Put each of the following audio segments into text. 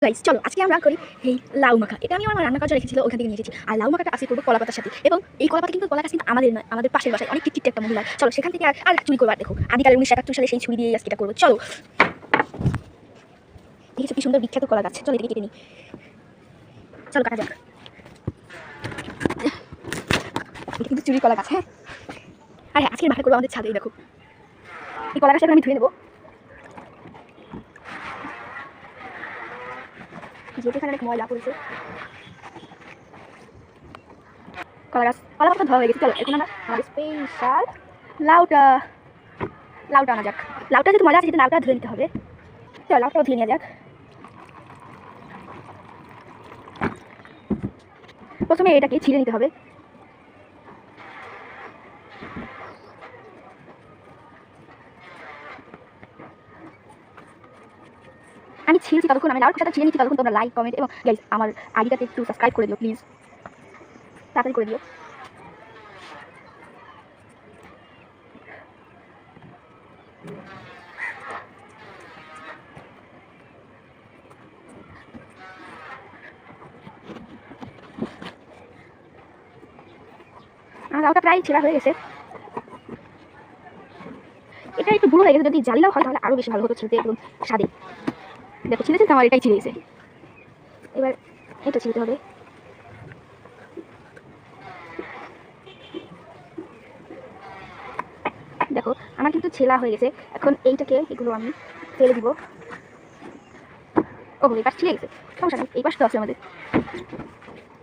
Guys চলো আজকে আমরা করি এই লাউ মাখা। এটা আমি আমার রান্না কাজে রেখেছিল, ওখান থেকে নিয়ে এসেছি। আর লাউ মাখাটা আজকে করবো কলা পাতার সাথে, এবং এই কলা পাতা কিন্তু কলা গাছ কিন্তু আমাদের নয়, আমাদের পাশের বাসায় অনেক টিকটিক একটা মহিলা। চলো সেখান থেকে আর চুরি করবো। আর দেখো আদিকালে 1971 সালে সেই ছুরি দিয়ে আজকে এটা করবো। চলো দেখেছো কি সুন্দর বিখ্যাত কলা গাছ, চলো এদিকে কেটে নিই। চলো কাটা যাক। এটা কিন্তু চুরি কলা গাছ। হ্যাঁ, আর হ্যাঁ আজকে মাখা করবো আমাদের ছাদেই। দেখো এই কলা গাছটা আমি ধুয়ে নেবো, যেহেতু এখানে অনেক ময়লা পড়েছে। কলা পাতা ধোয়া হয়ে গেছে। চলো এখন আমরা আমাদের স্পেশাল লাউটা আনা যাক। লাউটা যেহেতু মজা আছে, সেহেতু লাউটা ধুয়ে নিতে হবে। চলো লাউটাও ধুয়ে নেওয়া যাক। প্রথমে এটাকে ছিঁড়ে নিতে হবে। আমি ছিঁড়ছি ততক্ষণ, আমি লাউর সাথে ছিঁড়ে নিচ্ছি ততক্ষণ তোমরা লাইক কমেন্ট এবং গাইস আমার আইডিটাকে একটু সাবস্ক্রাইব করে দিও প্লিজ, তাড়াতাড়ি করে দিও। আমার লাউটা প্রায় ছেঁড়া হয়ে গেছে। এটা একটু বুড়ো হয়ে গেছে, যদি জালি লাউ হয় তাহলে আরও বেশি ভালো হতো ছিঁড়তে এবং স্বাদে। দেখো ছিঁড়েছে তো, আমার এটাই ছিঁড়ে গেছে। এবার এটা ছিঁড়তে হবে। দেখো আমার কিন্তু ছেলা হয়ে গেছে। এখন এইটাকে এগুলো আমি ফেলে দিব। ও এই পাশ ছিঁড়ে গেছে, সমস্যা নেই, এই পাশ তো আছে আমাদের।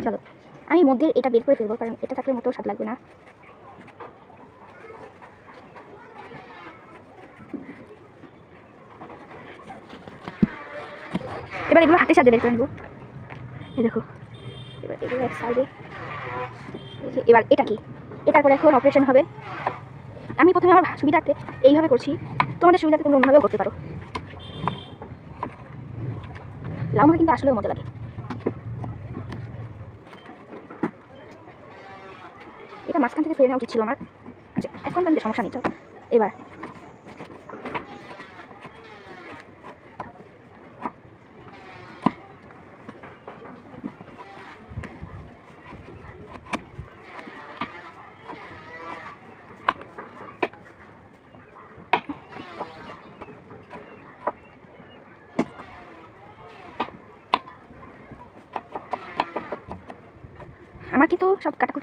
চলো আমি মধ্যে এটা বের করে ফেলবো, কারণ এটা থাকলে মোটেও স্বাদ লাগবে না। এবার এগুলো হাতের সাথে বের করে নেবো। এই দেখো এবার এগুলো এক সাইডে। এবার এটা কি, এটার পরে এখন অপারেশন হবে। আমি প্রথমে আমার সুবিধার্থে এইভাবে করছি, তোমাদের সুবিধার্থে তোমরা অন্যভাবেও করতে পারো। লাউ মাখা কিন্তু আসলেও মজা লাগে। এটা মাঝখান থেকে ফেলে নেওয়া উচিত ছিল আমার। আচ্ছা এখন তো সমস্যা নেই। এবার আমার কিন্তু সব কাটাকুটি